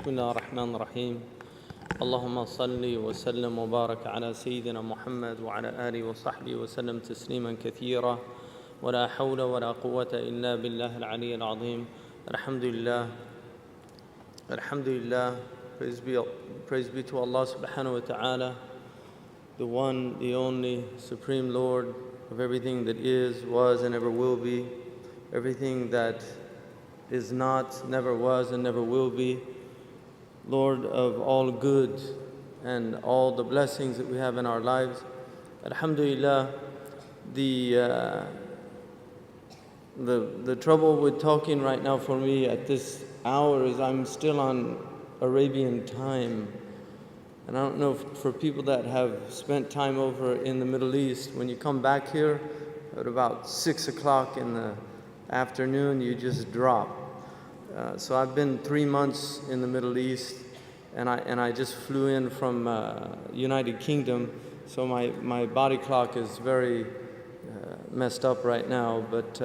بسم الله الرحمن الرحيم اللهم صل وسلم وبارك على سيدنا محمد وعلى آله وصحبه وسلم تسليما كثيرا ولا حول ولا قوة إلا بالله العلي العظيم. Alhamdulillah, Alhamdulillah, praise be to Allah subhanahu wa ta'ala, the one, the only, supreme Lord of everything that is, was, and ever will be, everything that is not, never was, and never will be, Lord of all good and all the blessings that we have in our lives. Alhamdulillah, the trouble with talking right now for me at this hour is I'm still on Arabian time. And I don't know for people that have spent time over in the Middle East, when you come back here at about 6 o'clock in the afternoon, you just drop. So I've been 3 months in the Middle East, and I just flew in from United Kingdom, so my body clock is very messed up right now. But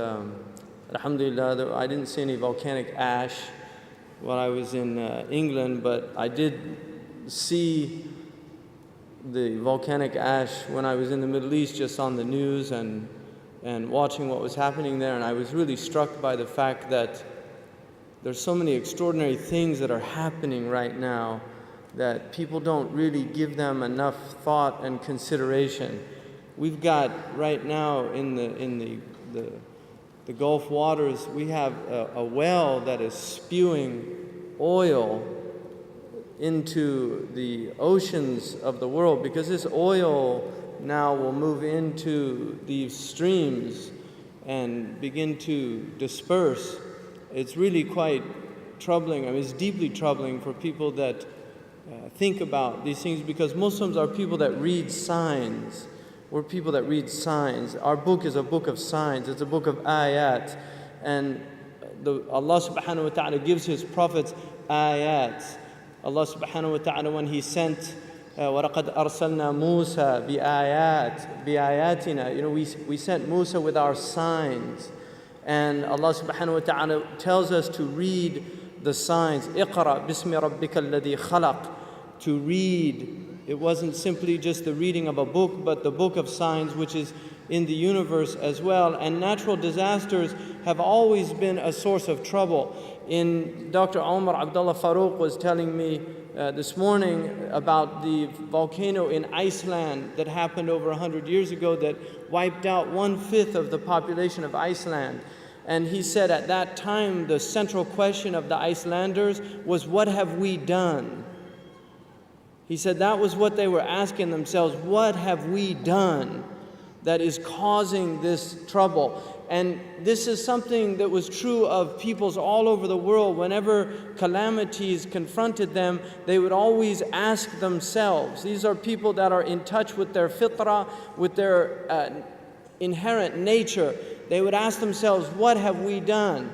alhamdulillah, I didn't see any volcanic ash while I was in England, but I did see the volcanic ash when I was in the Middle East, just on the news and watching what was happening there. And I was really struck by the fact that there's so many extraordinary things that are happening right now that people don't really give them enough thought and consideration. We've got right now in the Gulf waters, we have a well that is spewing oil into the oceans of the world, because this oil now will move into these streams and begin to disperse. It's really quite troubling. I mean, it's deeply troubling for people that think about these things, because Muslims are people that read signs. We're people that read signs. Our book is a book of signs. It's a book of ayat. And Allah subhanahu wa ta'ala gives His prophets ayat. Allah subhanahu wa ta'ala, when He sent وَلَقَدْ أَرْسَلْنَا مُوسَى بِآيَاتِنَا, we sent Musa with our signs. And Allah subhanahu wa ta'ala tells us to read the signs. اقرأ بِسْمِ رَبِّكَ الَّذِي خَلَقَ. To read. It wasn't simply just the reading of a book, but the book of signs, which is in the universe as well. And natural disasters have always been a source of trouble. Dr. Omar Abdullah Farouk was telling me this morning about the volcano in Iceland that happened over 100 years ago that wiped out 1/5 of the population of Iceland. And he said at that time the central question of the Icelanders was, what have we done? He said that was what they were asking themselves. What have we done that is causing this trouble? And this is something that was true of peoples all over the world. Whenever calamities confronted them, they would always ask themselves. These are people that are in touch with their fitrah, with their inherent nature. They would ask themselves, what have we done?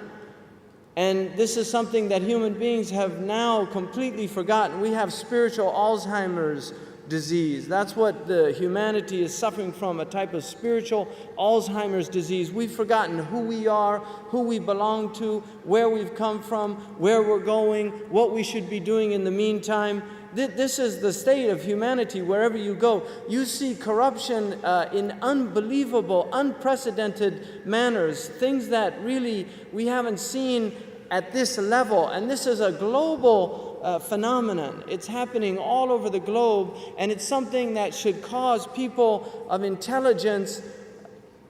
And this is something that human beings have now completely forgotten. We have spiritual Alzheimer's disease. That's what the humanity is suffering from, a type of spiritual Alzheimer's disease. We've forgotten who we are, who we belong to, where we've come from, where we're going, what we should be doing in the meantime. This is the state of humanity wherever you go. You see corruption in unbelievable, unprecedented manners, things that really we haven't seen at this level. And this is a global phenomenon. It's happening all over the globe, and it's something that should cause people of intelligence,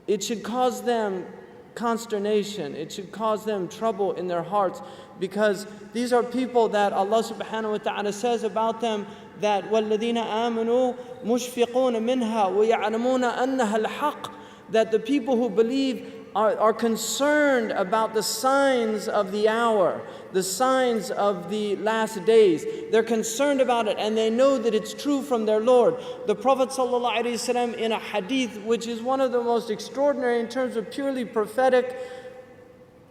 it should cause them consternation, it should cause them trouble in their hearts, because these are people that Allah subhanahu wa ta'ala says about them that وَالَّذِينَ آمَنُوا مُشْفِقُونَ مِنْهَا وَيَعْلَمُونَ أَنَّهَا الْحَقِّ, that the people who believe are concerned about the signs of the hour, the signs of the last days. They're concerned about it, and they know that it's true from their Lord. The Prophet ﷺ, in a hadith, which is one of the most extraordinary in terms of purely prophetic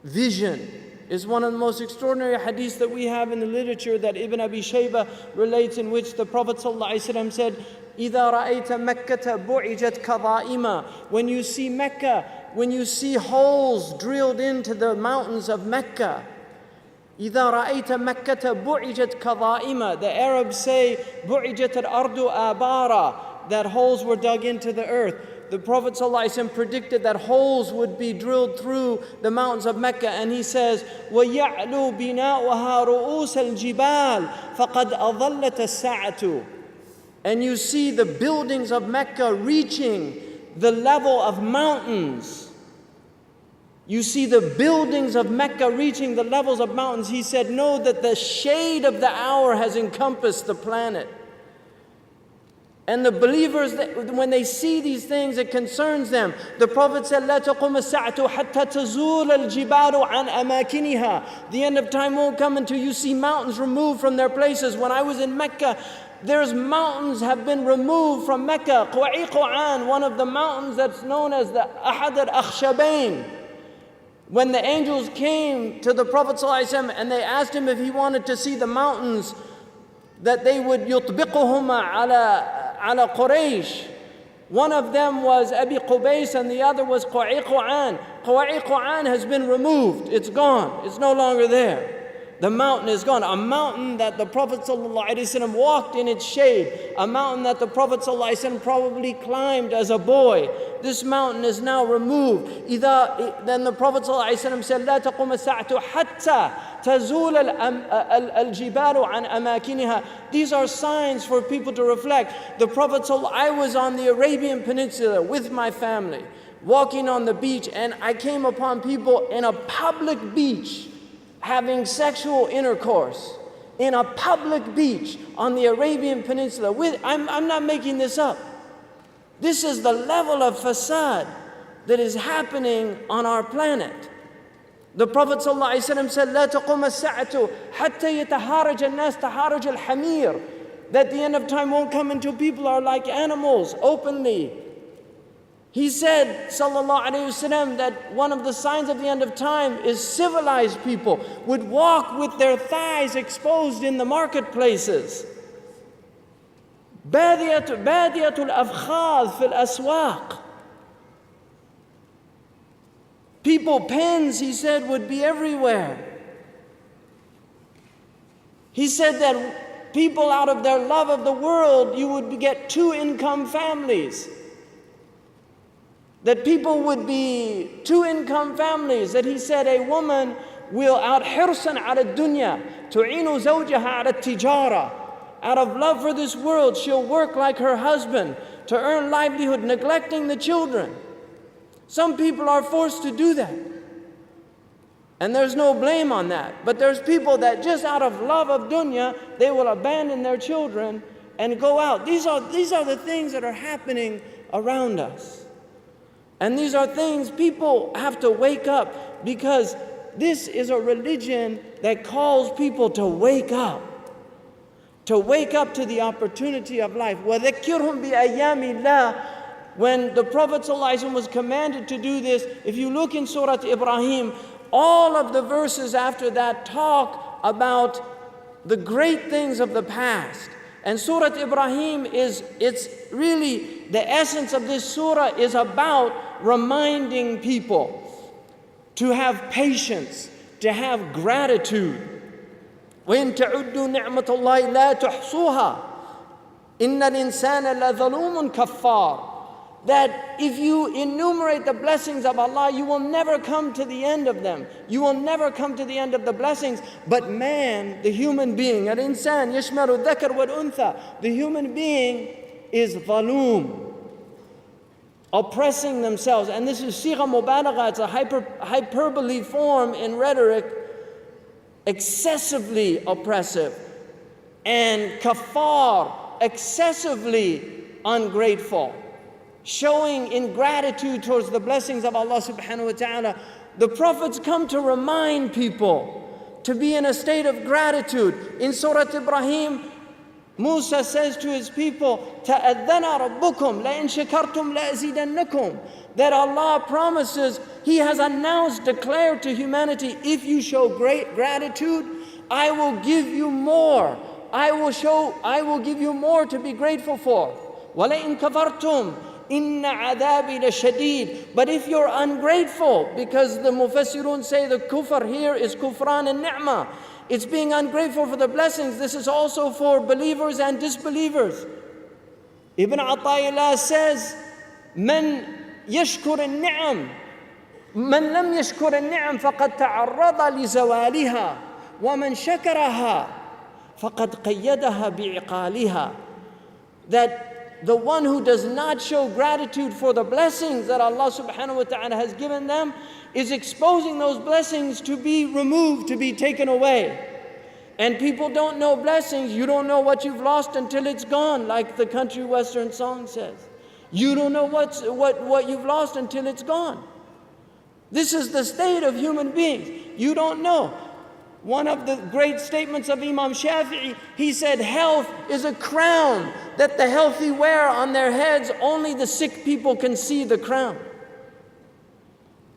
vision, is one of the most extraordinary hadiths that we have in the literature that Ibn Abi Shayba relates, in which the Prophet ﷺ said, إِذَا رَأَيْتَ مَكَّةَ بُعِجَتْ كَظَائِمًا. When you see Mecca, when you see holes drilled into the mountains of Mecca, إذا رأيت مكة بعجت كظائمة. The Arabs say بعجت الأرض آبارا, that holes were dug into the earth. The Prophet ﷺ predicted that holes would be drilled through the mountains of Mecca, and he says, وَيَعْلُو بِنَاؤُهَا رُؤُوسَ الْجِبَالِ فَقَدْ أَضَلَّتَ السَّاعَةُ. And you see the buildings of Mecca reaching the level of mountains. You see the buildings of Mecca reaching the levels of mountains. He said, know that the shade of the hour has encompassed the planet. And the believers, when they see these things, it concerns them. The Prophet said, لا تقوم الساعة حتى تزول الجبال عن أماكنها. The end of time won't come until you see mountains removed from their places. When I was in Mecca, there's mountains have been removed from Mecca. Quwa'iquan, one of the mountains that's known as the Ahad al-Akhshabain. When the angels came to the Prophet ﷺ and they asked him if he wanted to see the mountains, that they would يطبقهما على قريش. One of them was Abi Qubays and the other was Quwa'iquan. Quwa'iquan has been removed. It's gone. It's no longer there. The mountain is gone. A mountain that the Prophet ﷺ walked in its shade. A mountain that the Prophet ﷺ probably climbed as a boy. This mountain is now removed. Then the Prophet ﷺ said, لا تقوم الساعة حتى تزول الجبال عن أماكنها. These are signs for people to reflect. The Prophet I was on the Arabian Peninsula with my family, walking on the beach, and I came upon people in a public beach having sexual intercourse in a public beach on the Arabian Peninsula. I'm not making this up. This is the level of fasad that is happening on our planet. The Prophet ﷺ said, لا تقوم الساعة حتى يتهارج الناس تهارج الحمير. That the end of time won't come until people are like animals openly. He said, sallallahu alayhi wasallam, that one of the signs of the end of time is civilized people would walk with their thighs exposed in the marketplaces. بادية الأفخاذ في الأسواق. People, pens, he said, would be everywhere. He said that people, out of their love of the world, you would get two-income families. That people would be two-income families. That he said a woman will out حرصا على الدنيا تعين زوجها على التجارة. Out of love for this world, she'll work like her husband to earn livelihood, neglecting the children. Some people are forced to do that. And there's no blame on that. But there's people that just out of love of dunya, they will abandon their children and go out. These are the things that are happening around us. And these are things people have to wake up, because this is a religion that calls people to wake up. To wake up to the opportunity of life. وَذَكِّرْهُمْ بِأَيَّامِ اللَّهِ. When the Prophet ﷺ was commanded to do this, if you look in Surah Ibrahim, all of the verses after that talk about the great things of the past. And Surah Ibrahim it's really, the essence of this surah is about reminding people to have patience, to have gratitude. وَإِن تَعُدُّوا نِعْمَةَ اللَّهِ لَا تُحْصُوهَا إِنَّ الْإِنسَانَ لَظَلُومٌ كَفَّارٌ. That if you enumerate the blessings of Allah, you will never come to the end of them. You will never come to the end of the blessings. But man, the human being, al-insan yashmalu dhakar wal-untha, the human being is zaloom, oppressing themselves. And this is sigha mubalagha, it's a hyperbole form in rhetoric, excessively oppressive. And kafar, excessively ungrateful. Showing ingratitude towards the blessings of Allah subhanahu wa ta'ala. The prophets come to remind people to be in a state of gratitude. In Surah Ibrahim, Musa says to his people, تَأَذَّنَ رَبُّكُمْ لَإِن شَكَرْتُمْ لَأَزِيدَنَّكُمْ. That Allah promises, He has announced, declared to humanity, if you show great gratitude, I will give you more. I will give you more to be grateful for. وَلَئِن كَفَرْتُمْ. Inna adabi lashadid. But if you're ungrateful, because the mufassirun say the kufr here is kufran and ni'mah. It's being ungrateful for the blessings. This is also for believers and disbelievers. Ibn Ata'illah says, من يشكر النعم من لم يشكر النعم فقد تعرض لزوالها ومن شكرها فقد قيدها بعقالها. That the one who does not show gratitude for the blessings that Allah subhanahu wa ta'ala has given them is exposing those blessings to be removed, to be taken away. And people don't know blessings. You don't know what you've lost until it's gone, like the country western song says. You don't know what you've lost until it's gone. This is the state of human beings. You don't know. One of the great statements of Imam Shafi'i, he said, health is a crown that the healthy wear on their heads. Only the sick people can see the crown.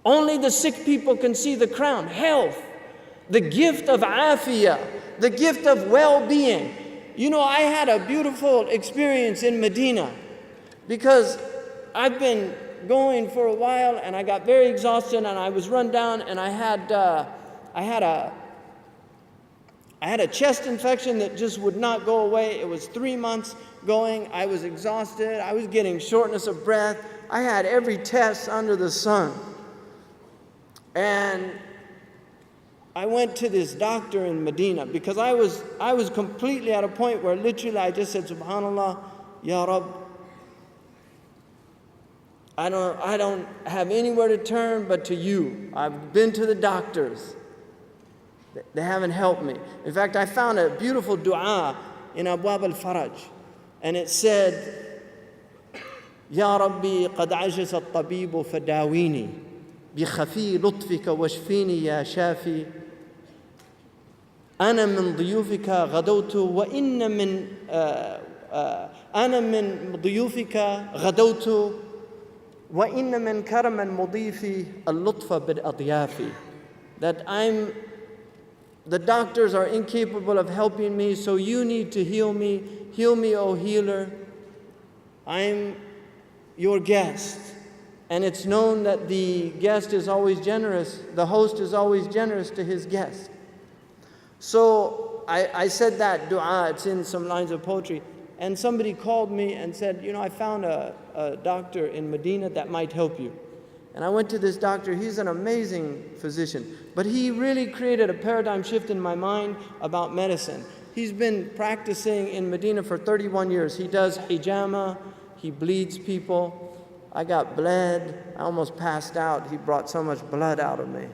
Only the sick people can see the crown. Health, the gift of afiyah, the gift of well-being. You know, I had a beautiful experience in Medina because I've been going for a while and I got very exhausted and I was run down and I had a chest infection that just would not go away. It was 3 months going. I was exhausted. I was getting shortness of breath. I had every test under the sun. And I went to this doctor in Medina because I was completely at a point where literally I just said, Subhanallah, Ya Rabb, I don't have anywhere to turn but to you. I've been to the doctors. They haven't helped me. In fact, I found a beautiful dua in Abwab al-Faraj. And it said, Ya Rabbi, qad ajasa al-tabibu fadawini. بخفي لطفك واشفيني يا شافي أنا من ضيوفك غدوت وإن من أنا من ضيوفك غدوت وإن من كرم المضيف اللطف بالأضياف. That the doctors are incapable of helping me, so you need to heal me. Heal me, O healer. I'm your guest. And it's known that the guest is always generous, the host is always generous to his guest. So I said that dua, it's in some lines of poetry, and somebody called me and said, you know, I found a doctor in Medina that might help you. And I went to this doctor. He's an amazing physician, but he really created a paradigm shift in my mind about medicine. He's been practicing in Medina for 31 years. He does hijama, he bleeds people. I got bled. I almost passed out. He brought so much blood out of me.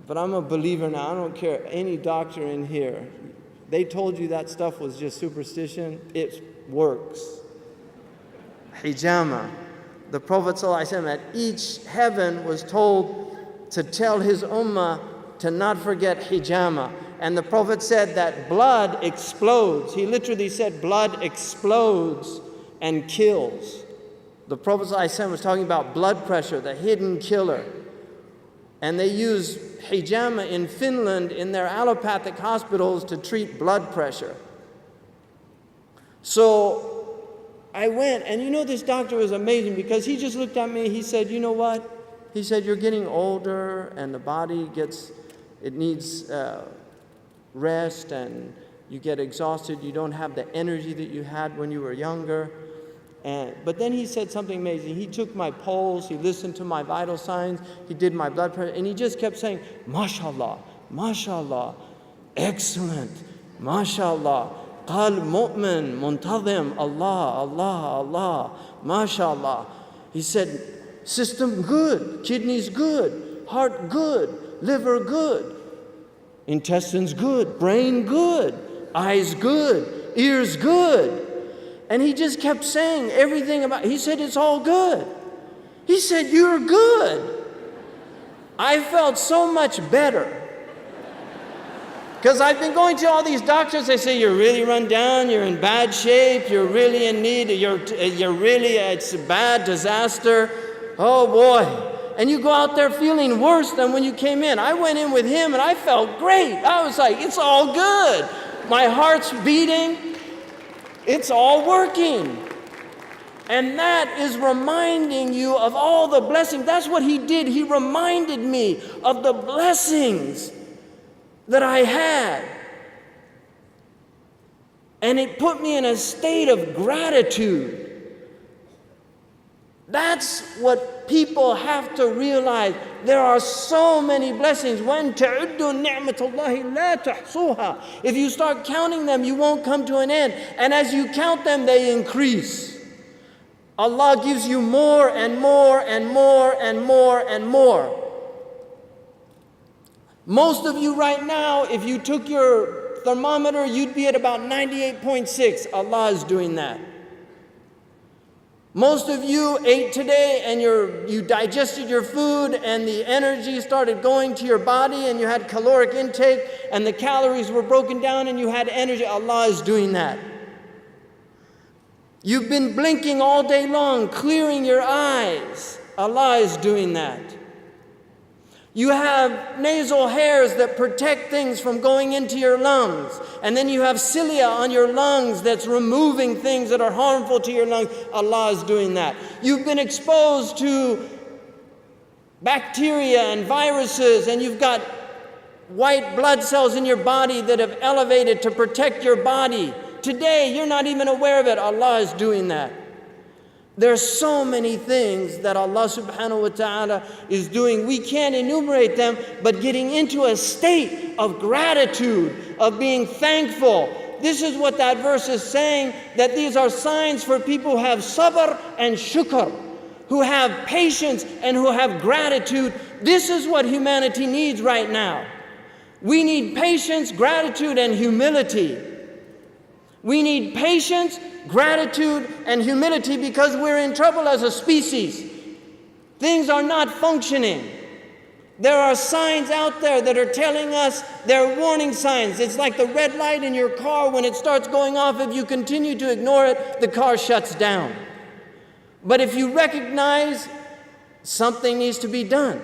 But I'm a believer now. I don't care any doctor in here. They told you that stuff was just superstition. It works. Hijama. The Prophet ﷺ at each heaven was told to tell his ummah to not forget hijama. And the Prophet said that blood explodes. He literally said blood explodes and kills. The Prophet ﷺ was talking about blood pressure, the hidden killer. And they use hijama in Finland in their allopathic hospitals to treat blood pressure. So I went, and you know, this doctor was amazing because he just looked at me. He said, you know what? He said, you're getting older and the body needs rest and you get exhausted. You don't have the energy that you had when you were younger. But then he said something amazing. He took my pulse, he listened to my vital signs, he did my blood pressure, and he just kept saying, MashaAllah, MashaAllah, excellent, MashaAllah, Qal mu'min, muntazim, Allah, Allah, Allah, MashaAllah. He said, system good, kidneys good, heart good, liver good, intestines good, brain good, eyes good, ears good. And he just kept saying everything about, he said, it's all good. He said, you're good. I felt so much better. Because I've been going to all these doctors, they say, you're really run down, you're in bad shape, you're really in need, it's a bad disaster. Oh boy. And you go out there feeling worse than when you came in. I went in with him and I felt great. I was like, it's all good. My heart's beating. It's all working. And that is reminding you of all the blessings. That's what he did. He reminded me of the blessings that I had. And it put me in a state of gratitude. That's what people have to realize. There are so many blessings. وَإِن تَعُدُّوا نِعْمَةَ اللَّهِ لَا تُحْصُوهَا. If you start counting them, you won't come to an end. And as you count them, they increase. Allah gives you more and more and more and more and more. Most of you right now, if you took your thermometer, you'd be at about 98.6. Allah is doing that. Most of you ate today and you digested your food and the energy started going to your body and you had caloric intake and the calories were broken down and you had energy. Allah is doing that. You've been blinking all day long, clearing your eyes. Allah is doing that. You have nasal hairs that protect things from going into your lungs. And then you have cilia on your lungs that's removing things that are harmful to your lungs. Allah is doing that. You've been exposed to bacteria and viruses, and you've got white blood cells in your body that have elevated to protect your body. Today, you're not even aware of it. Allah is doing that. There's so many things that Allah subhanahu wa ta'ala is doing. We can't enumerate them, but getting into a state of gratitude, of being thankful. This is what that verse is saying, that these are signs for people who have sabr and shukr, who have patience and who have gratitude. This is what humanity needs right now. We need patience, gratitude, and humility. We need patience, gratitude, and humility because we're in trouble as a species. Things are not functioning. There are signs out there that are telling us, they're warning signs. It's like the red light in your car. When it starts going off, if you continue to ignore it, the car shuts down. But if you recognize something needs to be done,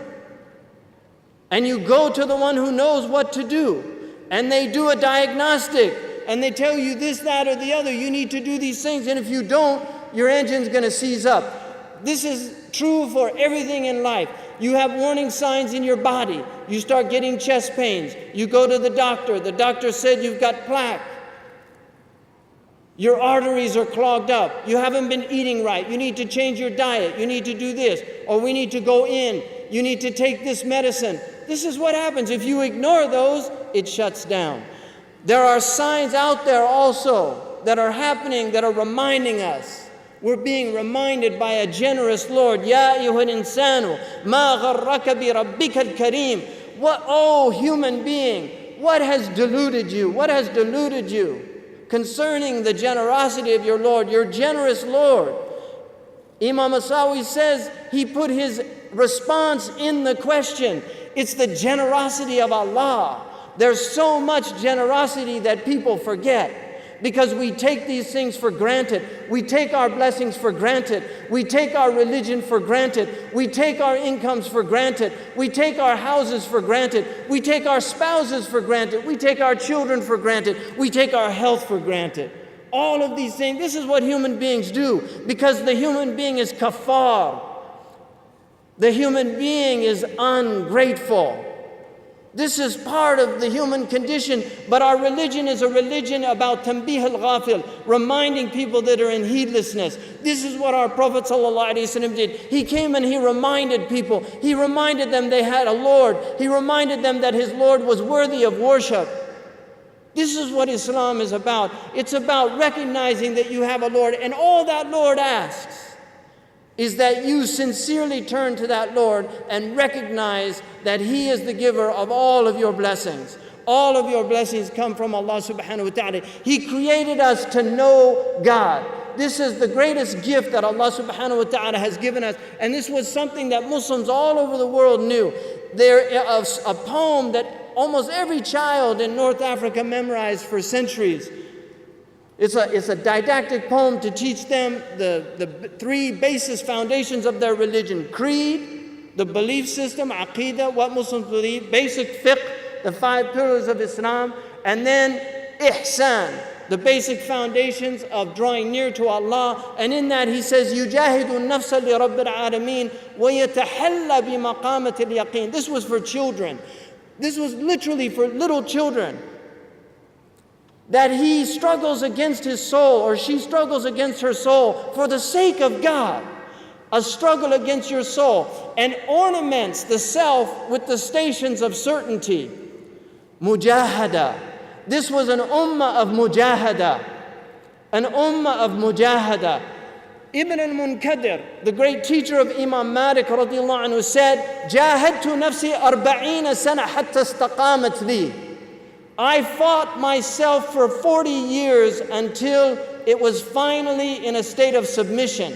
and you go to the one who knows what to do, and they do a diagnostic, and they tell you this, that, or the other, you need to do these things, and if you don't, your engine's going to seize up. This is true for everything in life. You have warning signs in your body. You start getting chest pains. You go to the doctor said you've got plaque. Your arteries are clogged up. You haven't been eating right. You need to change your diet. You need to do this, or we need to go in. You need to take this medicine. This is what happens. If you ignore those, it shuts down. There are signs out there also that are happening that are reminding us. We're being reminded by a generous Lord. Ya ayyuhal insanu, ma gharraka bi rabbikal kareem. What, oh human being, what has deluded you? What has deluded you concerning the generosity of your Lord, your generous Lord? Imam Asawi says he put his response in the question. It's the generosity of Allah. There's so much generosity that people forget because we take these things for granted. We take our blessings for granted. We take our religion for granted. We take our incomes for granted. We take our houses for granted. We take our spouses for granted. We take our children for granted. We take our health for granted. All of these things, this is what human beings do because the human being is kafar. The human being is ungrateful. This is part of the human condition, but our religion is a religion about tanbih al-ghafil, reminding people that are in heedlessness. This is what our Prophet ﷺ did. He came and he reminded people. He reminded them they had a Lord. He reminded them that his Lord was worthy of worship. This is what Islam is about. It's about recognizing that you have a Lord, and all that Lord asks is that you sincerely turn to that Lord and recognize that He is the giver of all of your blessings. All of your blessings come from Allah subhanahu wa ta'ala. He created us to know God. This is the greatest gift that Allah subhanahu wa ta'ala has given us. And this was something that Muslims all over the world knew. There's a poem that almost every child in North Africa memorized for centuries. It's a didactic poem to teach them the three basis foundations of their religion. Creed, the belief system, aqidah, what Muslims believe, basic fiqh, the 5 pillars of Islam, and then ihsan, the basic foundations of drawing near to Allah. And in that he says, يُجَاهِدُ النَّفْسَ لِرَبِّ الْعَالَمِينَ وَيَتَحَلَّ بِمَقَامَةِ الْيَقِينَ. This was for children. This was literally for little children. That he struggles against his soul, or she struggles against her soul for the sake of God. A struggle against your soul, and ornaments the self with the stations of certainty. Mujahada. This was an ummah of mujahada. An ummah of mujahada. Ibn al-Munkadir, the great teacher of Imam Malik radiallahu anhu, said, Jahadtu nafsi 40 sana hatta istaqamat li. I fought myself for 40 years until it was finally in a state of submission.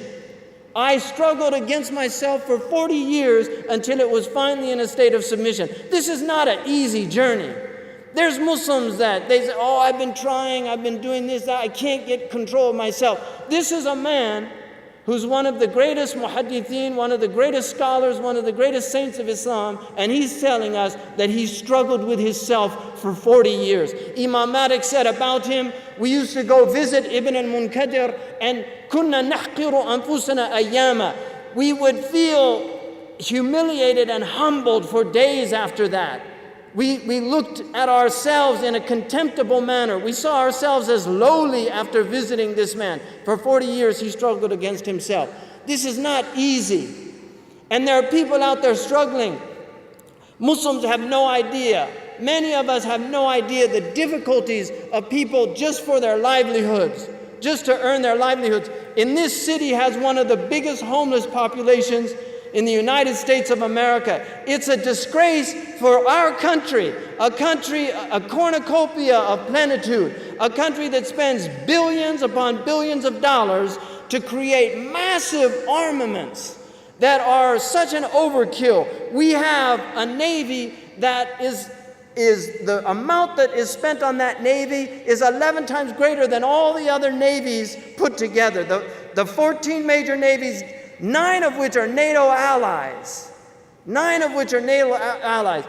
I struggled against myself for 40 years until it was finally in a state of submission. This is not an easy journey. There's Muslims that they say, oh, I've been trying, I've been doing this, that, I can't get control of myself. This is a man who's one of the greatest muhaddithin, one of the greatest scholars, one of the greatest saints of Islam, and he's telling us that he struggled with himself for 40 years. Imam Malik said about him, we used to go visit Ibn al-Munkadir, and kunna nahqiru anfusana ayyama. We would feel humiliated and humbled for days after that. We looked at ourselves in a contemptible manner. We saw ourselves as lowly after visiting this man. For 40 years he struggled against himself. This is not easy. And there are people out there struggling. Muslims have no idea. Many of us have no idea the difficulties of people just for their livelihoods, just to earn their livelihoods. In this city has one of the biggest homeless populations in the United States of America. It's a disgrace for our country, a cornucopia of plenitude, a country that spends billions upon billions of dollars to create massive armaments that are such an overkill. We have a Navy that is the amount that is spent on that Navy is 11 times greater than all the other navies put together. The 14 major navies, 9 of which are NATO allies. 9 of which are NATO allies.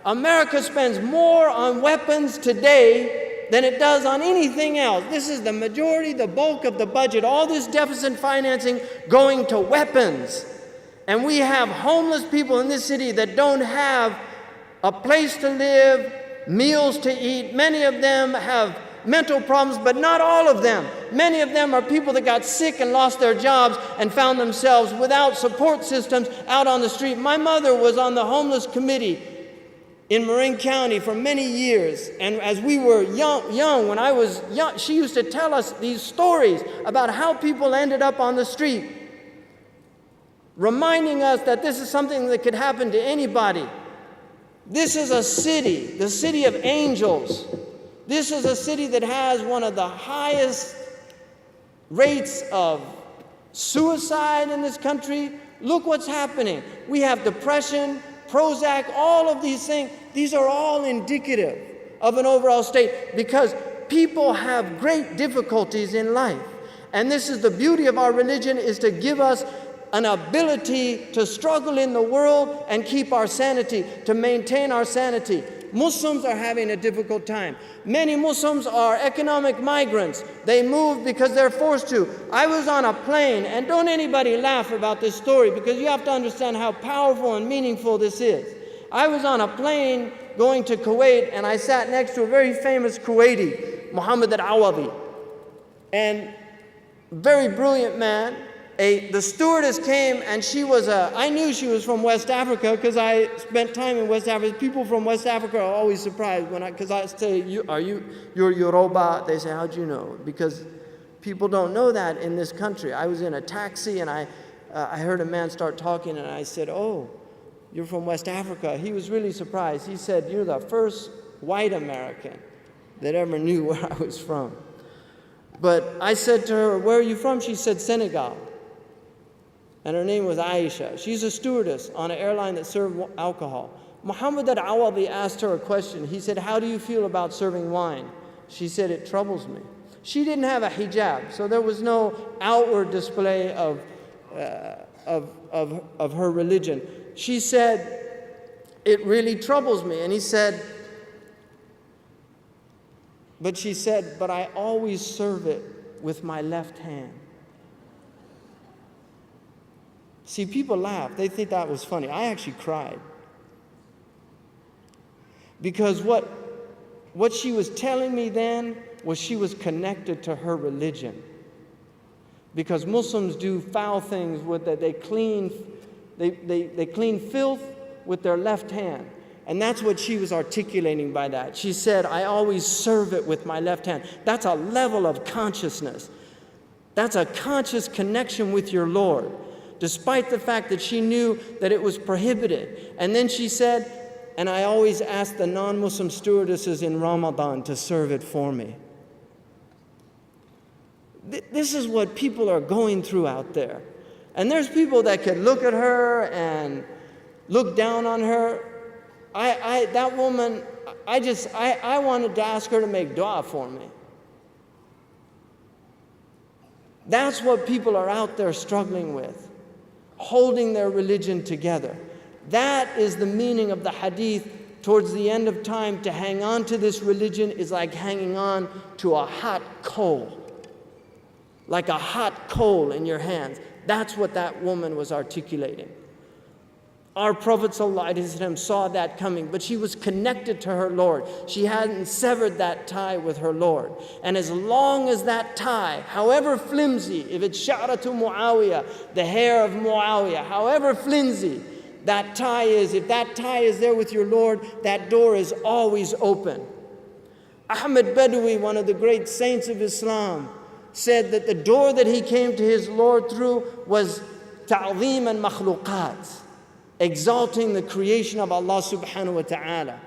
America spends more on weapons today than it does on anything else. This is the majority, the bulk of the budget. All this deficit financing going to weapons. And we have homeless people in this city that don't have a place to live, meals to eat. Many of them have mental problems, but not all of them. Many of them are people that got sick and lost their jobs and found themselves without support systems out on the street. My mother was on the homeless committee in Marin County for many years, and as we were young, when I was young, she used to tell us these stories about how people ended up on the street, reminding us that this is something that could happen to anybody. This is a city, the city of angels. This is a city that has one of the highest rates of suicide in this country. Look what's happening. We have depression, Prozac, all of these things. These are all indicative of an overall state because people have great difficulties in life. And this is the beauty of our religion, is to give us an ability to struggle in the world and keep our sanity, to maintain our sanity. Muslims are having a difficult time. Many Muslims are economic migrants. They move because they're forced to. I was on a plane, and don't anybody laugh about this story because you have to understand how powerful and meaningful this is. I was on a plane going to Kuwait, and I sat next to a very famous Kuwaiti, Muhammad al-Awadi, and very brilliant man. The stewardess came, and I knew she was from West Africa because I spent time in West Africa. People from West Africa are always surprised because I say, you're Yoruba? They say, how'd you know? Because people don't know that in this country. I was in a taxi, and I heard a man start talking, and I said, oh, you're from West Africa. He was really surprised. He said, you're the first white American that ever knew where I was from. But I said to her, where are you from? She said, Senegal. And her name was Aisha. She's a stewardess on an airline that served alcohol. Muhammad al-Awadi asked her a question. He said, how do you feel about serving wine? She said, it troubles me. She didn't have a hijab, so there was no outward display of her religion. She said, it really troubles me. And he said, But she said, but I always serve it with my left hand. See, people laugh. They think that was funny. I actually cried. Because what she was telling me then was she was connected to her religion. Because Muslims do foul things with that. They clean filth with their left hand. And that's what she was articulating by that. She said, I always serve it with my left hand. That's a level of consciousness. That's a conscious connection with your Lord, despite the fact that she knew that it was prohibited. And then she said, and I always ask the non-Muslim stewardesses in Ramadan to serve it for me. This is what people are going through out there. And there's people that could look at her and look down on her. That woman, I wanted to ask her to make dua for me. That's what people are out there struggling with, holding their religion together. That is the meaning of the hadith. Towards the end of time, to hang on to this religion is like hanging on to a hot coal. Like a hot coal in your hands. That's what that woman was articulating. Our Prophet ﷺ saw that coming, but she was connected to her Lord. She hadn't severed that tie with her Lord. And as long as that tie, however flimsy, if it's sha'ratu Muawiyah, the hair of Muawiyah, however flimsy that tie is, if that tie is there with your Lord, that door is always open. Ahmed Badawi, one of the great saints of Islam, said that the door that he came to his Lord through was ta'zeem and makhluqat, exalting the creation of Allah subhanahu wa ta'ala.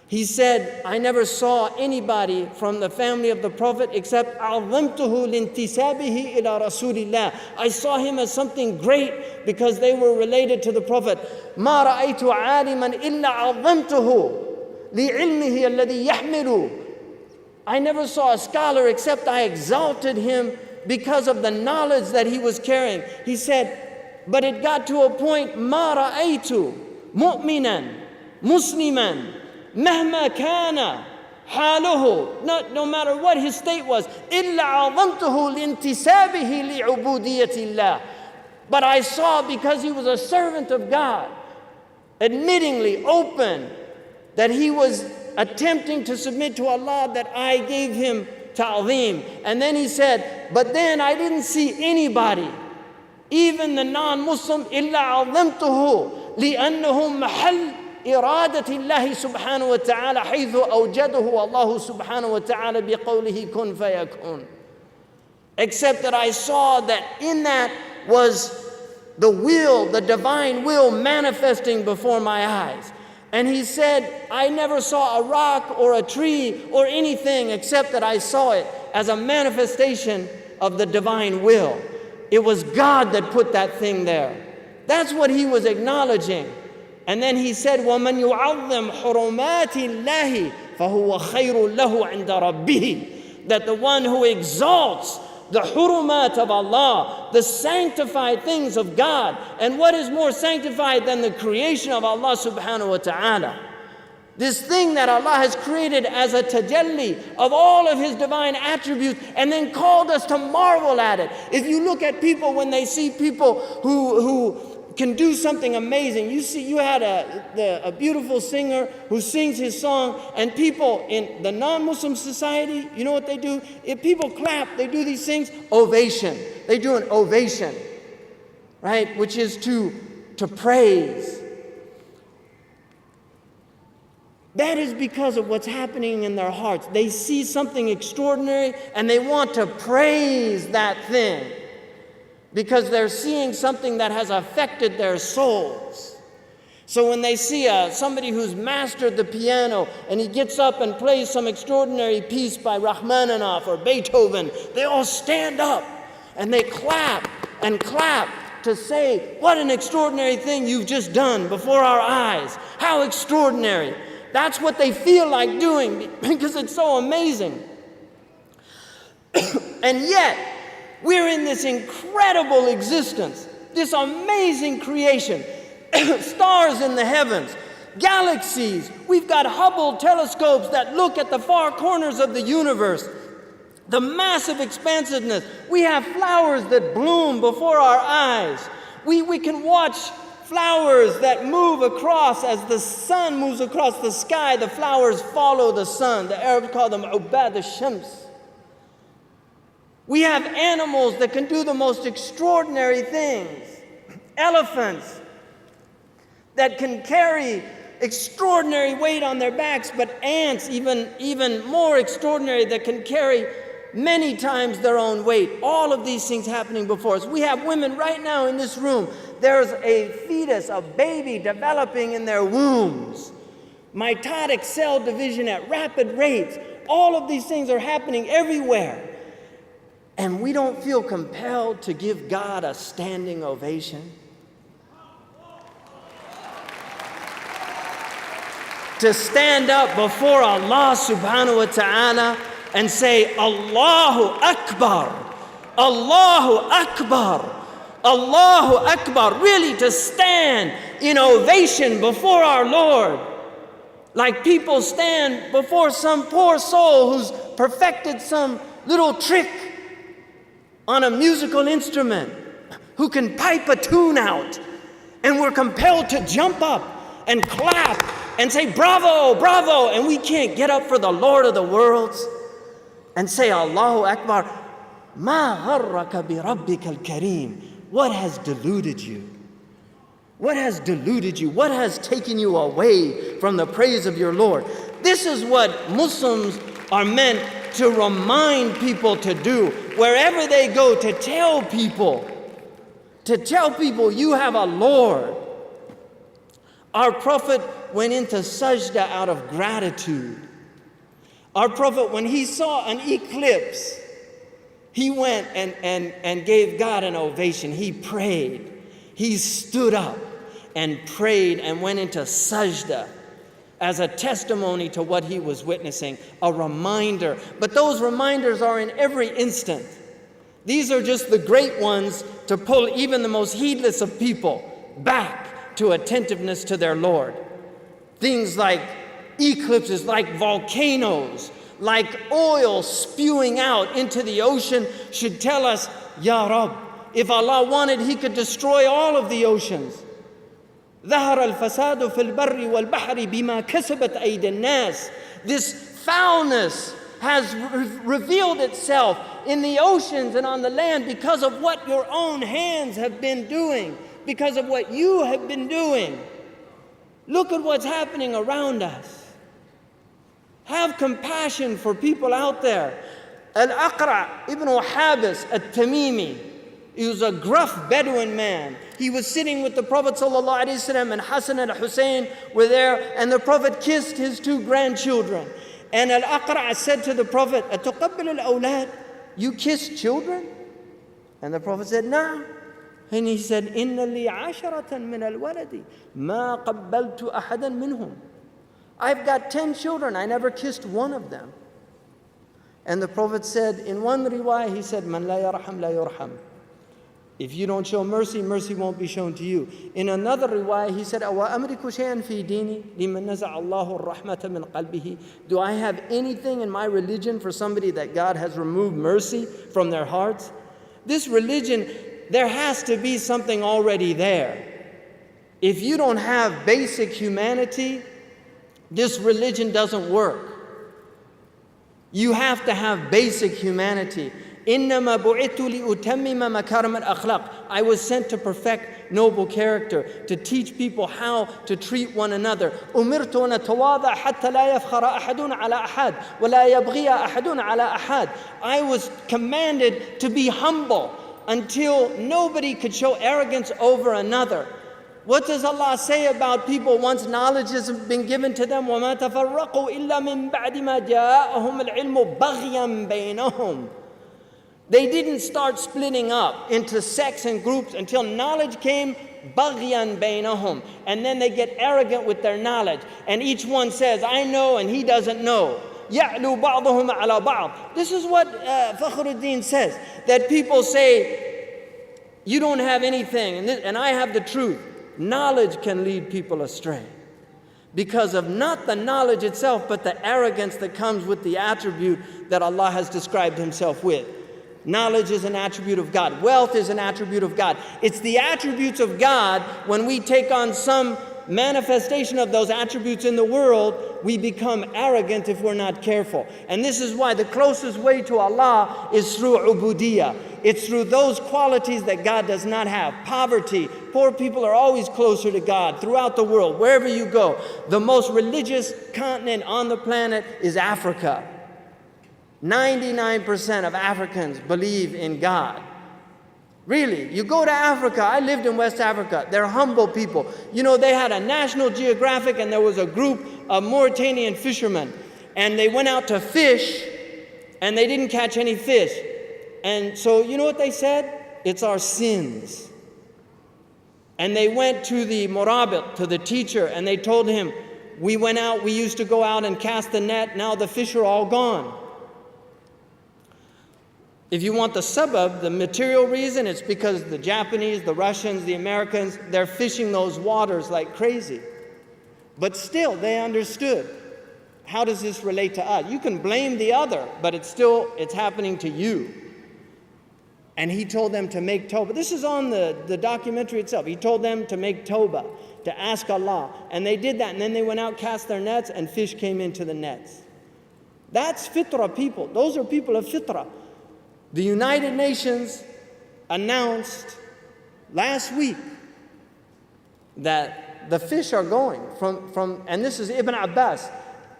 He said, I never saw anybody from the family of the Prophet except عَظَمْتُهُ لِانْتِسَابِهِ إِلَى رَسُولِ اللَّهِ. I saw him as something great because they were related to the Prophet. مَا رَأَيْتُ عَالِمًا إِلَّا عَظَمْتُهُ لِعِلْمِهِ الَّذِي يَحْمِلُ. I never saw a scholar except I exalted him because of the knowledge that he was carrying. He said, but it got to a point, مَا رَأَيْتُ مُؤْمِنًا مُسْلِمًا مَهْمَا كَانَ حَالُهُ, no matter what his state was, إِلَّا عَظَمْتُهُ لِانْتِسَابِهِ لِعُبُودِيَةِ اللَّهِ. But I saw, because he was a servant of God, admittingly open, that he was attempting to submit to Allah, that I gave him ta'zeem. And then he said, but then I didn't see anybody, even the non-Muslim, إِلَّا عَظَمْتُهُ لِأَنَّهُ مَحَلْ إِرَادَةِ اللَّهِ سُبْحَانَهُ وَتَعَالَى حَيْثُ أَوْجَدَهُ اللَّهُ سُبْحَانَهُ وَتَعَالَى بِقَوْلِهِ كُنْ فَيَكُونَ. Except that I saw that in that was the will, the divine will manifesting before my eyes. And he said, I never saw a rock or a tree or anything except that I saw it as a manifestation of the divine will. It was God that put that thing there. That's what he was acknowledging. And then he said, وَمَنْ يُعَظِّمْ حُرُمَاتِ اللَّهِ فَهُوَ خَيْرٌ لَهُ عِنْدَ رَبِّهِ. That the one who exalts the hurumat of Allah, the sanctified things of God. And what is more sanctified than the creation of Allah subhanahu wa ta'ala? This thing that Allah has created as a tajalli of all of His divine attributes, and then called us to marvel at it. If you look at people, when they see people who can do something amazing. You had a beautiful singer who sings his song, and people in the non-Muslim society, you know what they do? If people clap, they do these things, ovation. They do an ovation, right? Which is to praise. That is because of what's happening in their hearts. They see something extraordinary and they want to praise that thing, because they're seeing something that has affected their souls. So when they see somebody who's mastered the piano and he gets up and plays some extraordinary piece by Rachmaninoff or Beethoven, they all stand up and they clap and clap to say, what an extraordinary thing you've just done before our eyes. How extraordinary. That's what they feel like doing because it's so amazing. And yet, we're in this incredible existence, this amazing creation, stars in the heavens, galaxies. We've got Hubble telescopes that look at the far corners of the universe. The massive expansiveness. We have flowers that bloom before our eyes. We can watch flowers that move across as the sun moves across the sky. The flowers follow the sun. The Arabs call them ubad al-shams. We have animals that can do the most extraordinary things. Elephants that can carry extraordinary weight on their backs, but ants even more extraordinary that can carry many times their own weight. All of these things happening before us. We have women right now in this room. There's a fetus, a baby developing in their wombs. Mitotic cell division at rapid rates. All of these things are happening everywhere. And we don't feel compelled to give God a standing ovation. To stand up before Allah subhanahu wa ta'ala and say, Allahu Akbar, Allahu Akbar, Allahu Akbar. Really to stand in ovation before our Lord. Like people stand before some poor soul who's perfected some little trick on a musical instrument, who can pipe a tune out, and we're compelled to jump up and clap and say, bravo, bravo, and we can't get up for the Lord of the worlds and say, Allahu Akbar. Ma gharraka bi rabbika al-kareem. What has deluded you? What has deluded you? What has taken you away from the praise of your Lord? This is what Muslims are meant to remind people to do wherever they go, to tell people you have a Lord. Our Prophet went into sajda out of gratitude. Our Prophet, when he saw an eclipse, he went and gave God an ovation. He prayed. He stood up and prayed and went into sajda as a testimony to what he was witnessing, a reminder. But those reminders are in every instant. These are just the great ones to pull even the most heedless of people back to attentiveness to their Lord. Things like eclipses, like volcanoes, like oil spewing out into the ocean should tell us, Ya Rab, if Allah wanted, He could destroy all of the oceans. ظهر الفساد في البر والبحر بما كسبت أيدي الناس. This foulness has revealed itself in the oceans and on the land because of what your own hands have been doing, because of what you have been doing. Look at what's happening around us. Have compassion for people out there. Al-Aqra' ibn Habis al-Tamimi, he was a gruff Bedouin man. He was sitting with the Prophet ﷺ, and Hassan and Hussein were there, and the Prophet kissed his two grandchildren. And Al-Aqra' said to the Prophet, أَتُقَبِّلُ الْأَوْلَادِ? You kiss children? And the Prophet said, no. And he said, إِنَّ لِي عَشَرَةً مِنَ الْوَلَدِ مَا قَبَّلْتُ أَحَدًا مِنْهُمْ. I've got 10 children, I never kissed one of them. And the Prophet said, in one riwayah, he said, مَنْ لَا يَرْحَمْ لَا يُرْحَمْ. If you don't show mercy, mercy won't be shown to you. In another riwayah, he said, أَوَأَمْرِكُ شَيْئًا فِي دِينِي لِمَنْ نَزَعَ اللَّهُ الرَّحْمَةَ مِنْ قَلْبِهِ. Do I have anything in my religion for somebody that God has removed mercy from their hearts? This religion, there has to be something already there. If you don't have basic humanity, this religion doesn't work. You have to have basic humanity. إِنَّمَا بُعِثْتُ لِأُتَمِّمَ مَكَارِمَ الْأَخْلَاقِ. I was sent to perfect noble character, to teach people how to treat one another. أُمِرْتُ أَنْ أَتَوَاضَعَ حَتَّى لَا يَفْخَرَ أَحَدٌ عَلَى أَحَدٍ وَلَا يَبْغِيَ أَحَدٌ عَلَى أَحَدٍ. I was commanded to be humble until nobody could show arrogance over another. What does Allah say about people once knowledge has been given to them? وَمَا تَفَرَّقُوا إِلَّا مِن بَعْدِ مَا جَاءَهُمُ الْعِلْمُ بَغْيًا بَيْنَهُمْ. They didn't start splitting up into sects and groups until knowledge came, بَغْيًا بَيْنَهُمْ. And then they get arrogant with their knowledge. And each one says, I know and he doesn't know. يَعْلُو بَعْضُهُمْ عَلَى بَعْضٍ. This is what Fakhruddin says, that people say, you don't have anything and I have the truth. Knowledge can lead people astray. because of not the knowledge itself, but the arrogance that comes with the attribute that Allah has described Himself with. Knowledge is an attribute of God. Wealth is an attribute of God. It's the attributes of God. When we take on some manifestation of those attributes in the world, we become arrogant if we're not careful. And this is why the closest way to Allah is through ubudiyah. It's through those qualities that God does not have. Poverty. Poor people are always closer to God throughout the world, wherever you go. The most religious continent on the planet is Africa. 99% of Africans believe in God. Really, you go to Africa. I lived in West Africa. They're humble people. You know, they had a National Geographic, and there was a group of Mauritanian fishermen, and they went out to fish, and they didn't catch any fish. And so, you know what they said? It's our sins. And they went to the Murabit, to the teacher, and they told him, we went out, we used to go out and cast the net, now the fish are all gone. If you want the sabab, the material reason, it's because the Japanese, the Russians, the Americans, they're fishing those waters like crazy. But still, they understood. How does this relate to us? You can blame the other, but it's happening to you. And he told them to make tawbah. This is on the documentary itself. He told them to make tawbah, to ask Allah. And they did that, and then they went out, cast their nets, and fish came into the nets. That's fitrah people. Those are people of fitrah. The United Nations announced last week that the fish are going from and this is Ibn Abbas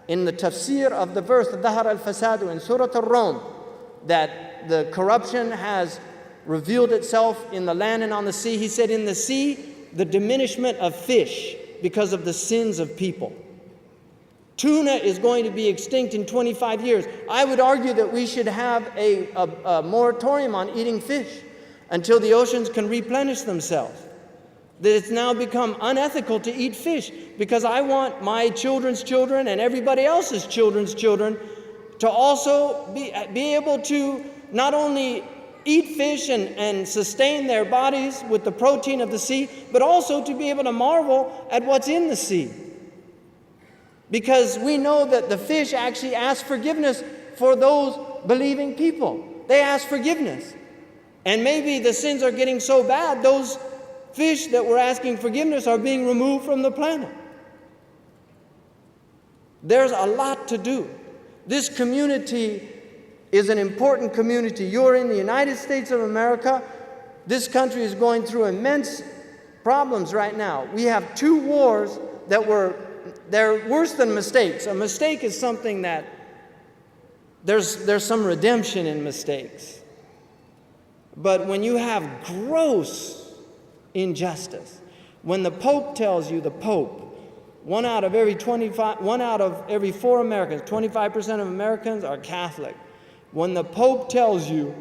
in the tafsir of the verse Dhahar al-Fasadu in Surah Al-Rum, that the corruption has revealed itself in the land and on the sea. He said in the sea, the diminishment of fish because of the sins of people. Tuna is going to be extinct in 25 years. I would argue that we should have a moratorium on eating fish until the oceans can replenish themselves. That it's now become unethical to eat fish, because I want my children's children and everybody else's children's children to also be able to not only eat fish and sustain their bodies with the protein of the sea, but also to be able to marvel at what's in the sea. Because we know that the fish actually ask forgiveness for those believing people. They ask forgiveness. And maybe the sins are getting so bad, those fish that were asking forgiveness are being removed from the planet. There's a lot to do. This community is an important community. You're in the United States of America. This country is going through immense problems right now. We have 2 wars they're worse than mistakes. A mistake is something that there's some redemption in mistakes. But when you have gross injustice, when the Pope tells you, the Pope, one out of every 4 Americans, 25% of Americans are Catholic. When the Pope tells you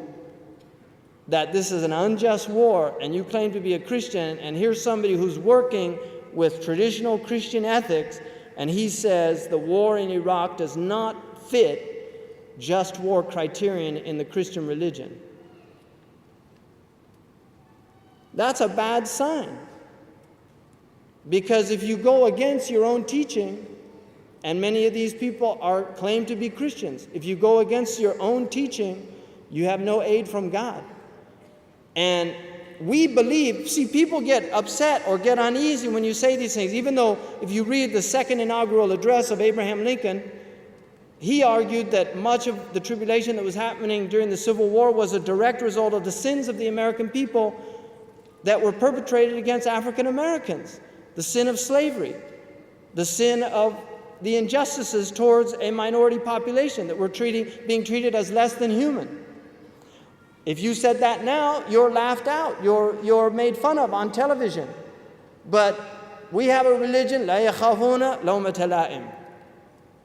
that this is an unjust war and you claim to be a Christian, and here's somebody who's working with traditional Christian ethics, and he says the war in Iraq does not fit just war criterion in the Christian religion. That's a bad sign. Because if you go against your own teaching, and many of these people claim to be Christians, if you go against your own teaching, you have no aid from God. And we believe, see, people get upset or get uneasy when you say these things, even though if you read the second inaugural address of Abraham Lincoln, he argued that much of the tribulation that was happening during the Civil War was a direct result of the sins of the American people that were perpetrated against African Americans. The sin of slavery, the sin of the injustices towards a minority population that were being treated as less than human. If you said that now, you're laughed out, you're made fun of on television. But we have a religion, لَا يَخَافُونَ لَوْمَةَ لَائِمٍ.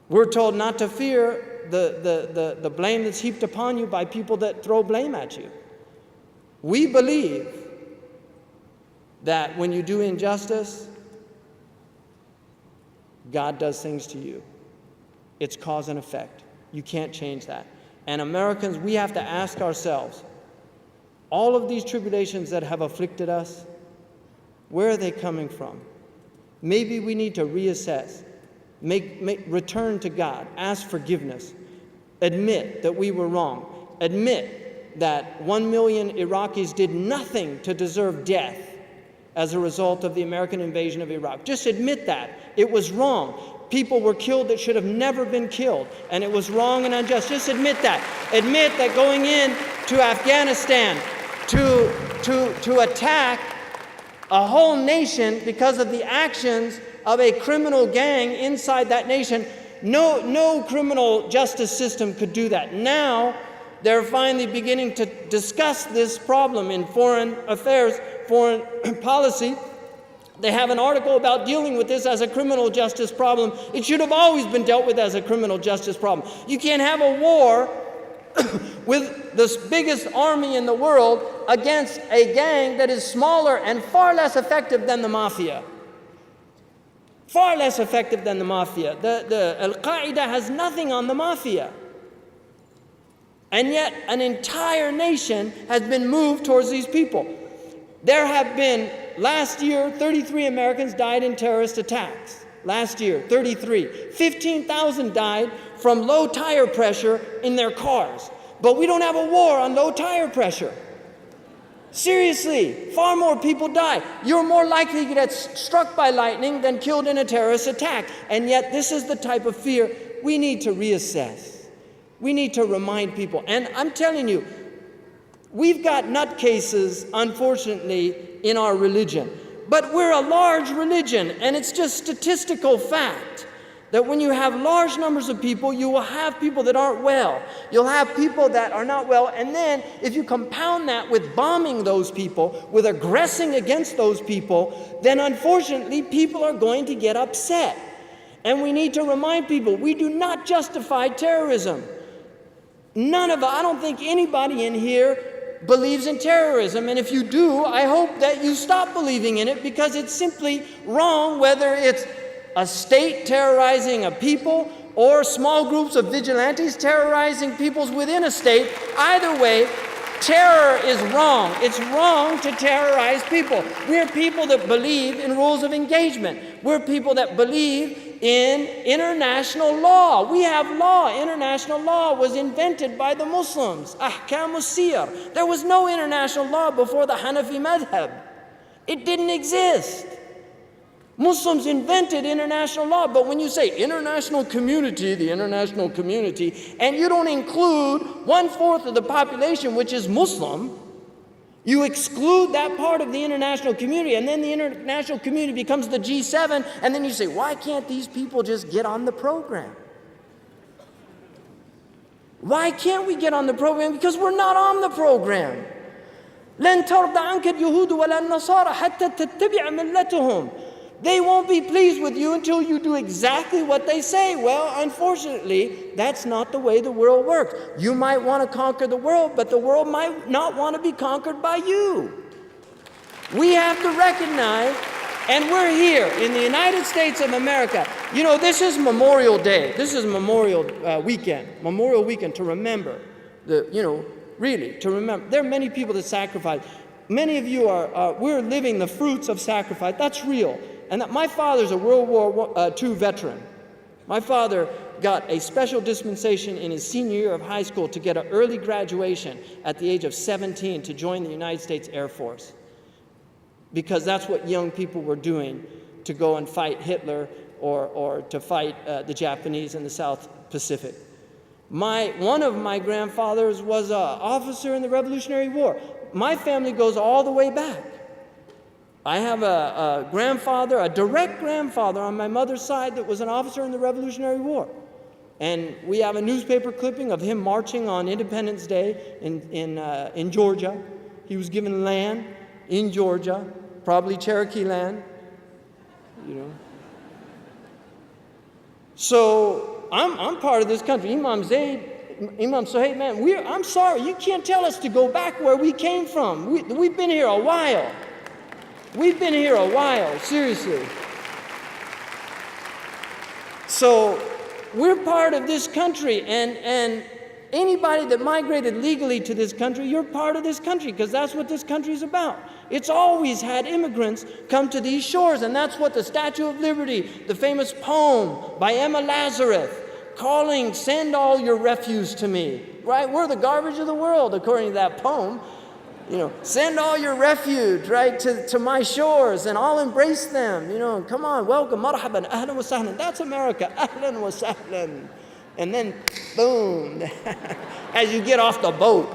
We're told not to fear the blame that's heaped upon you by people that throw blame at you. We believe that when you do injustice, God does things to you. It's cause and effect. You can't change that. And Americans, we have to ask ourselves, all of these tribulations that have afflicted us, where are they coming from? Maybe we need to reassess. return to God, ask forgiveness, admit that we were wrong, admit that 1 million Iraqis did nothing to deserve death as a result of the American invasion of Iraq. Just admit that. It was wrong. People were killed that should have never been killed, and it was wrong and unjust. Just admit that. Admit that going in to Afghanistan to attack a whole nation because of the actions of a criminal gang inside that nation, no criminal justice system could do that. Now, they're finally beginning to discuss this problem in foreign affairs, foreign policy. They have an article about dealing with this as a criminal justice problem. It should have always been dealt with as a criminal justice problem. You can't have a war with the biggest army in the world against a gang that is smaller and far less effective than the mafia. Far less effective than the mafia. The Al-Qaeda has nothing on the mafia. And yet an entire nation has been moved towards these people. There have been, last year, 33 Americans died in terrorist attacks. Last year, 33. 15,000 died from low tire pressure in their cars. But we don't have a war on low tire pressure. Seriously, far more people die. You're more likely to get struck by lightning than killed in a terrorist attack. And yet this is the type of fear we need to reassess. We need to remind people. And I'm telling you, we've got nutcases, unfortunately, in our religion. But we're a large religion, and it's just statistical fact that when you have large numbers of people, you will have people that aren't well. You'll have people that are not well, and then if you compound that with bombing those people, with aggressing against those people, then unfortunately people are going to get upset. And we need to remind people, we do not justify terrorism. I don't think anybody in here believes in terrorism, and if you do, I hope that you stop believing in it, because it's simply wrong, whether it's a state terrorizing a people or small groups of vigilantes terrorizing peoples within a state. Either way, terror is wrong. It's wrong to terrorize people. We're people that believe in rules of engagement. We're people that believe in international law. We have law. International law was invented by the Muslims. Ahkam al-siyar. There was no international law before the Hanafi madhab. It didn't exist. Muslims invented international law, but when you say international community, the international community, and you don't include 1/4 of the population, which is Muslim, you exclude that part of the international community, and then the international community becomes the G7, and then you say, why can't these people just get on the program? Why can't we get on the program? Because we're not on the program. لن ترضى عنك اليهود ولا النصارى حتى تتبع ملتهم. They won't be pleased with you until you do exactly what they say. Well, unfortunately, that's not the way the world works. You might want to conquer the world, but the world might not want to be conquered by you. We have to recognize, and we're here in the United States of America. You know, this is Memorial Day. This is Memorial Weekend to remember, really to remember. There are many people that sacrifice. Many of you we're living the fruits of sacrifice. That's real. And my father's a World War II veteran. My father got a special dispensation in his senior year of high school to get an early graduation at the age of 17 to join the United States Air Force. Because that's what young people were doing, to go and fight Hitler or to fight the Japanese in the South Pacific. One of my grandfathers was an officer in the Revolutionary War. My family goes all the way back. I have a grandfather, a direct grandfather on my mother's side that was an officer in the Revolutionary War. And we have a newspaper clipping of him marching on Independence Day in Georgia. He was given land in Georgia, probably Cherokee land, So I'm part of this country. Imam Suhaib, man, I'm sorry, you can't tell us to go back where we came from. We've been here a while. We've been here a while, seriously. So we're part of this country, and anybody that migrated legally to this country, you're part of this country, because that's what this country is about. It's always had immigrants come to these shores, and that's what the Statue of Liberty, the famous poem by Emma Lazarus, calling, send all your refuse to me, right? We're the garbage of the world, according to that poem. You know, send all your refuge, right, to my shores, and I'll embrace them. You know, come on, welcome, marhaban, ahlan wa sahlan. That's America, ahlan wa sahlan. And then, boom, as you get off the boat.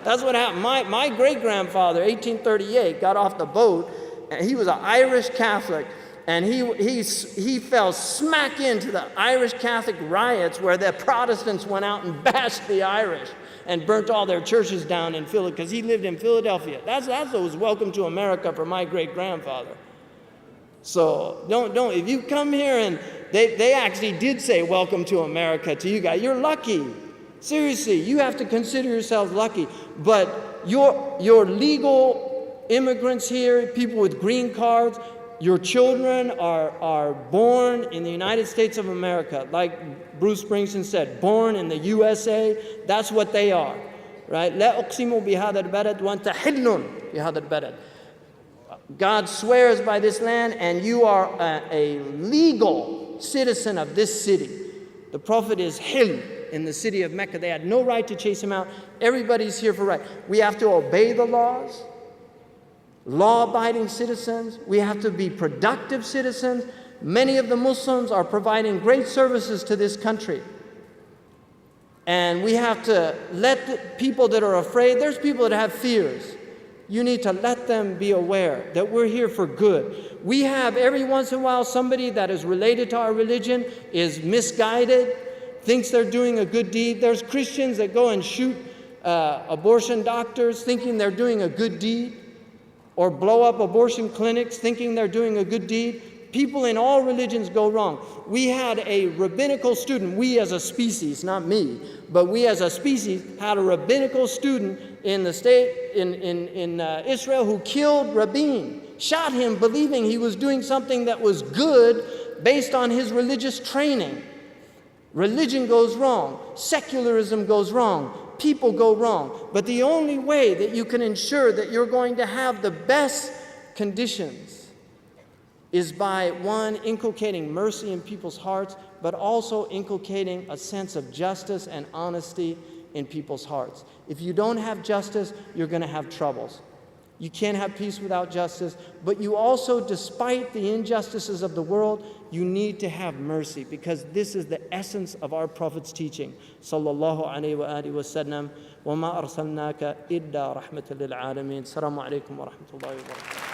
That's what happened. My great-grandfather, 1838, got off the boat, and he was an Irish Catholic, and he fell smack into the Irish Catholic riots where the Protestants went out and bashed the Irish and burnt all their churches down in Philadelphia, because he lived in Philadelphia. That's what was welcome to America for my great-grandfather. So don't, if you come here and they actually did say welcome to America to you guys, you're lucky. Seriously, you have to consider yourselves lucky. But your legal immigrants here, people with green cards, your children are born in the United States of America. Like Bruce Springsteen said, born in the USA, that's what they are. Right? لا أقسم بهذا البلد وأنت حل بهذا البلد. God swears by this land, and you are a legal citizen of this city. The Prophet is hil in the city of Mecca. They had no right to chase him out. Everybody's here for right. We have to obey the laws, law-abiding citizens. We have to be productive citizens. Many of the Muslims are providing great services to this country. And we have to let the people that are afraid, there's people that have fears. You need to let them be aware that we're here for good. We have every once in a while somebody that is related to our religion is misguided, thinks they're doing a good deed. There's Christians that go and shoot abortion doctors thinking they're doing a good deed, or blow up abortion clinics thinking they're doing a good deed. People in all religions go wrong. We had a rabbinical student, we as a species, not me, but we as a species had a rabbinical student in the state, in Israel, who killed Rabin, shot him believing he was doing something that was good based on his religious training. Religion goes wrong, secularism goes wrong, people go wrong. But the only way that you can ensure that you're going to have the best conditions is by, one, inculcating mercy in people's hearts, but also inculcating a sense of justice and honesty in people's hearts. If you don't have justice, you're going to have troubles. You can't have peace without justice, but you also, despite the injustices of the world, you need to have mercy, because this is the essence of our Prophet's teaching. Sallallahu alayhi wa alihi wa sallam. وَمَا أَرْسَلْنَاكَ إِلَّا رَحْمَةً لِلْعَالَمِينَ. Assalamu alaikum wa rahmatullahi wa barakatuh.